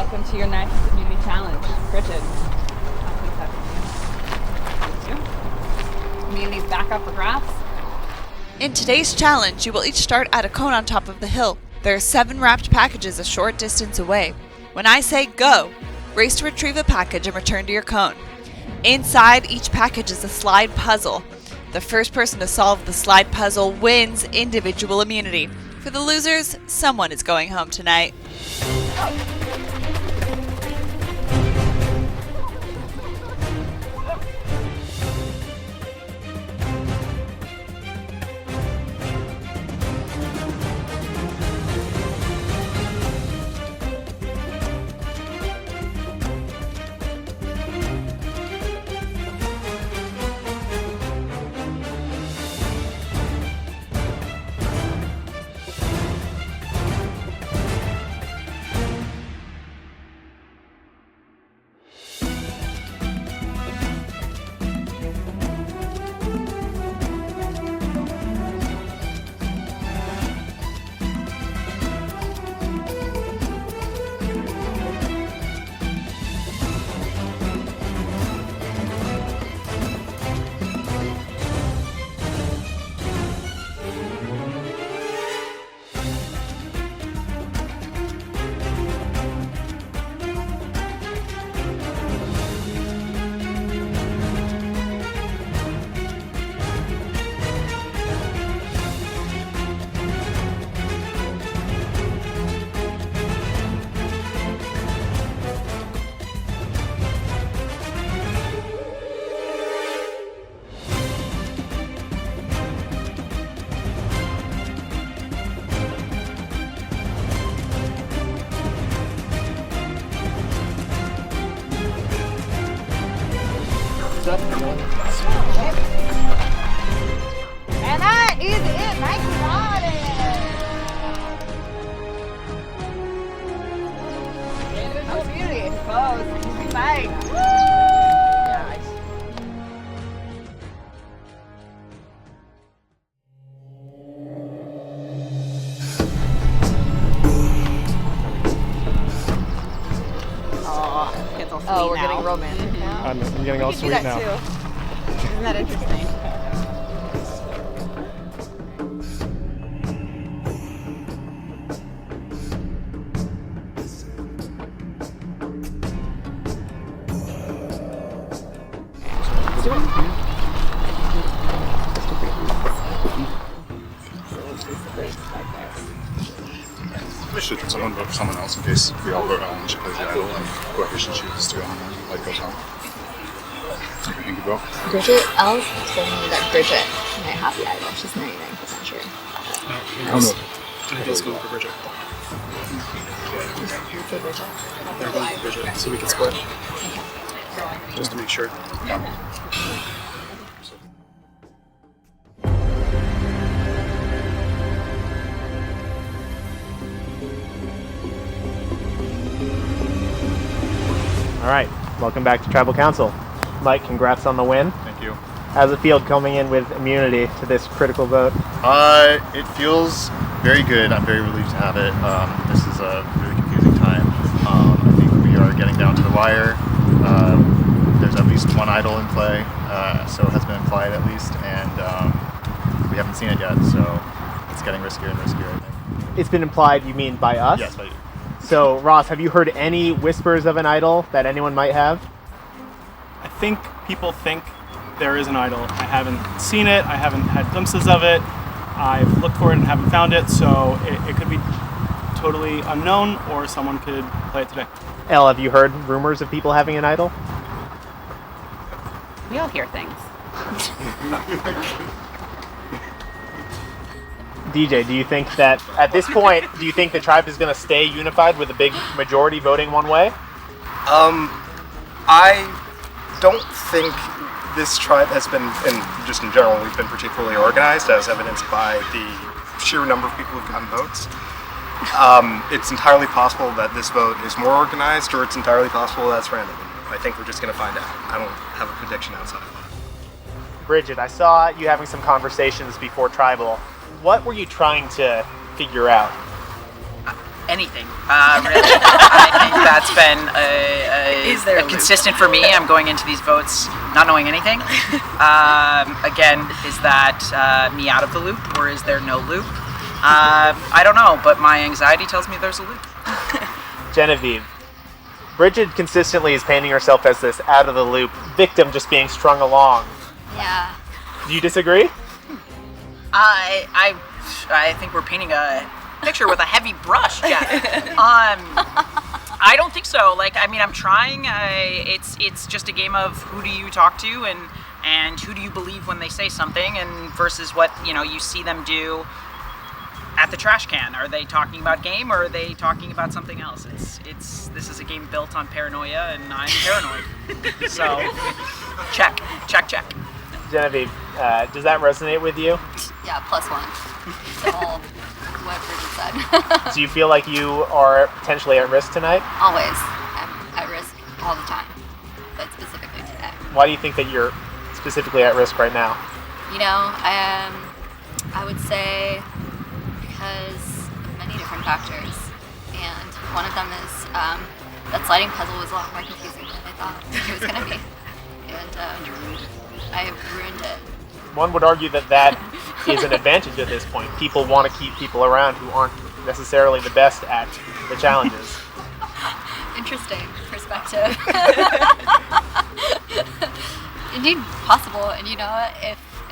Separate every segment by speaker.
Speaker 1: welcome to your ninth community challenge. Bridget, I'll take that from you. Thank you. Community's back up for grabs.
Speaker 2: In today's challenge, you will each start at a cone on top of the hill. There are 7 wrapped packages a short distance away. When I say go, race to retrieve a package and return to your cone. Inside each package is a slide puzzle. The first person to solve the slide puzzle wins individual immunity. For the losers, someone is going home tonight.
Speaker 1: And that is it. Nice spotting. Oh, beauty. Close. Nice. Oh, we're getting romantic now.
Speaker 3: I'm getting all sweet now.
Speaker 1: Too. Isn't that interesting? Let's do it.
Speaker 4: We should someone vote for someone else in case we all vote on she plays the idol and whoever she chooses to go on like goes home. You can think you vote.
Speaker 5: Bridget, Elle's told me that Bridget might have the idol. She's 99% sure.
Speaker 4: I don't know.
Speaker 3: I think let's go for Bridget.
Speaker 5: You say Bridget?
Speaker 3: They're going for Bridget, so we can split. Just to make sure. All right, welcome back to Tribal Council. Mike, congrats on the win.
Speaker 4: Thank you.
Speaker 3: How's it feel coming in with immunity to this critical vote?
Speaker 4: It feels very good. I'm very relieved to have it. This is a really confusing time. I think we are getting down to the wire. There's at least one idol in play, so it has been implied at least, and we haven't seen it yet, so it's getting riskier and riskier, I think.
Speaker 3: It's been implied, you mean by us?
Speaker 4: Yes, by you.
Speaker 3: So, Ross, have you heard any whispers of an idol that anyone might have?
Speaker 6: I think people think there is an idol. I haven't seen it. I haven't had glimpses of it. I've looked for it and haven't found it, so it could be totally unknown or someone could play it today.
Speaker 3: Elle, have you heard rumors of people having an idol?
Speaker 1: We all hear things.
Speaker 3: DJ, do you think that at this point, do you think the tribe is going to stay unified with a big majority voting one way?
Speaker 7: I don't think this tribe has been, and just in general, we've been particularly organized, as evidenced by the sheer number of people who've gotten votes. It's entirely possible that this vote is more organized, or it's entirely possible that's random. I think we're just going to find out. I don't have a prediction outside of that.
Speaker 3: Bridget, I saw you having some conversations before Tribal. What were you trying to figure out?
Speaker 8: anything. Really, I think that's been a consistent for me. I'm going into these votes not knowing anything. Again, is that me out of the loop, or is there no loop? I don't know, but my anxiety tells me there's a loop.
Speaker 3: Genevieve, Bridget consistently is painting herself as this out of the loop victim just being strung along.
Speaker 5: Yeah.
Speaker 3: Do you disagree?
Speaker 8: I think we're painting a picture with a heavy brush, Jeff. I don't think so. Like, I mean, I'm trying. It's just a game of who do you talk to and who do you believe when they say something, and versus what you see them do at the trash can. Are they talking about game, or are they talking about something else? This is a game built on paranoia, and I'm paranoid. So check.
Speaker 3: Genevieve, does that resonate with you?
Speaker 5: Yeah, +1 to all what Bridget said.
Speaker 3: Do you feel like you are potentially at risk tonight?
Speaker 5: Always. I'm at risk all the time, but specifically today.
Speaker 3: Why do you think that you're specifically at risk right now?
Speaker 5: I would say because of many different factors, and one of them is that sliding puzzle was a lot more confusing than I thought it was going to be, and I ruined it.
Speaker 3: One would argue that is an advantage at this point. People want to keep people around who aren't necessarily the best at the challenges.
Speaker 5: Interesting perspective. Indeed possible, and you know what?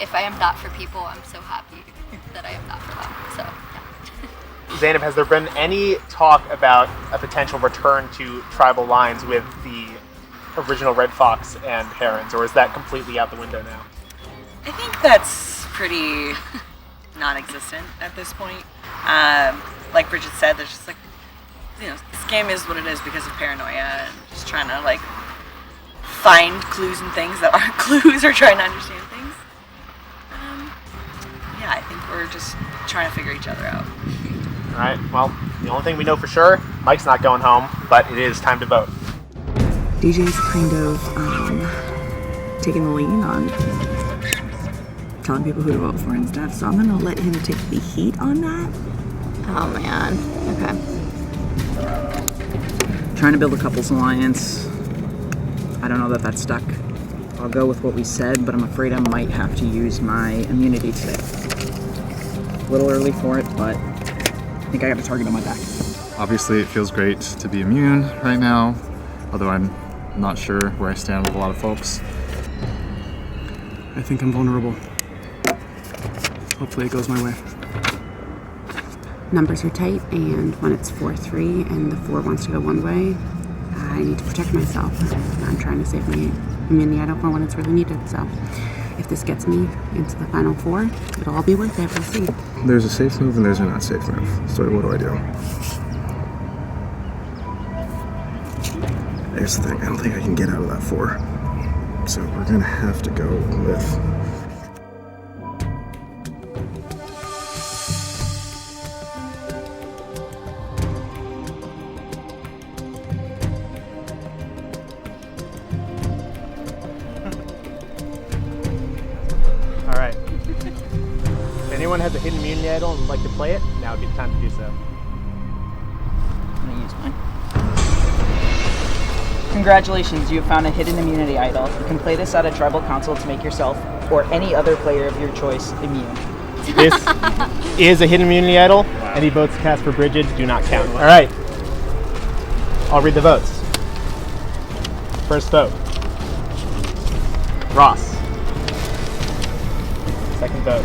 Speaker 5: If I am that for people, I'm so happy that I am that for them. So, yeah.
Speaker 3: Zainab, has there been any talk about a potential return to tribal lines with the original Red Fox and Herons, or is that completely out the window now?
Speaker 9: I think that's pretty non-existent at this point. Like Bridget said, there's just this game is what it is because of paranoia and just trying to find clues and things that aren't clues or trying to understand things. Yeah, I think we're just trying to figure each other out.
Speaker 3: All right, well, the only thing we know for sure, Mike's not going home, but it is time to vote.
Speaker 10: DJ's kind of taking the lead on telling people who to vote for and stuff, so I'm gonna let him take the heat on that.
Speaker 5: Oh man. Okay.
Speaker 11: Trying to build a couples alliance. I don't know that that's stuck. I'll go with what we said, but I'm afraid I might have to use my immunity today. A little early for it, but I think I got a target on my back.
Speaker 4: Obviously, it feels great to be immune right now, although I'm not sure where I stand with a lot of folks.
Speaker 6: I think I'm vulnerable. Hopefully it goes my way.
Speaker 10: Numbers are tight, and when it's 4-3 and the 4 wants to go one way, I need to protect myself. I'm trying to save my immunity idol for when it's really needed, so if this gets me into the final 4, it'll all be worth it. We'll see.
Speaker 12: There's a safe move and there's a not safe move. So what do I do? Here's the thing, I don't think I can get out of that 4. So we're gonna have to go with...
Speaker 3: All right. If anyone has a hidden immunity idol and would like to play it, now would be the time to do so.
Speaker 9: I'm gonna use mine. Congratulations, you have found a hidden immunity idol. You can play this at a tribal council to make yourself or any other player of your choice immune.
Speaker 3: This is a hidden immunity idol. Wow. Any votes cast for Bridget do not count. All right. I'll read the votes. First vote. Ross. Second vote.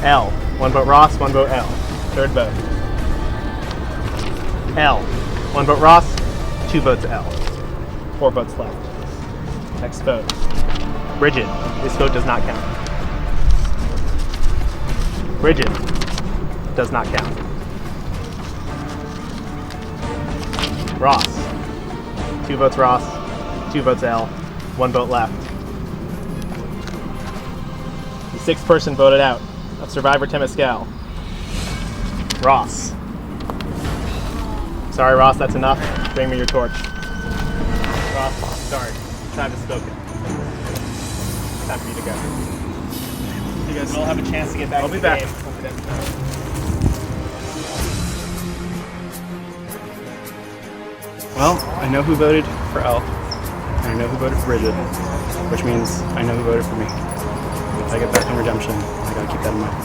Speaker 3: L. 1 vote Ross, 1 vote L. Third vote. L. 1 vote Ross, 2 votes L. 4 votes left. Next vote. Bridget. This vote does not count. Bridget does not count. Ross. 2 votes Ross, 2 votes L, 1 vote left. The 6th person voted out of Survivor Temescal. Ross. Sorry, Ross, that's enough. Bring me your torch. Ross, sorry. The tribe has spoken. Time for you to go. You guys will have a chance to get back to the game.
Speaker 6: Well, I know who voted for Elle, and I know who voted for Bridget, which means I know who voted for me. If I get back on redemption, I gotta keep that in mind.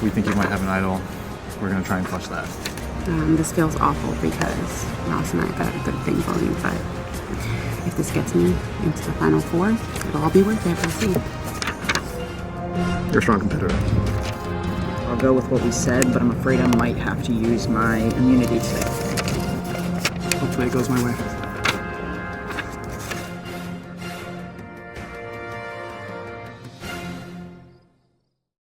Speaker 13: We think you might have an idol. We're gonna try and flush that.
Speaker 10: This feels awful because Ross and I got a good thing going, but if this gets me into the final four, it'll all be worth it. We'll see.
Speaker 12: You're a strong competitor.
Speaker 11: I'll go with what we said, but I'm afraid I might have to use my immunity today.
Speaker 12: Hopefully it goes my way.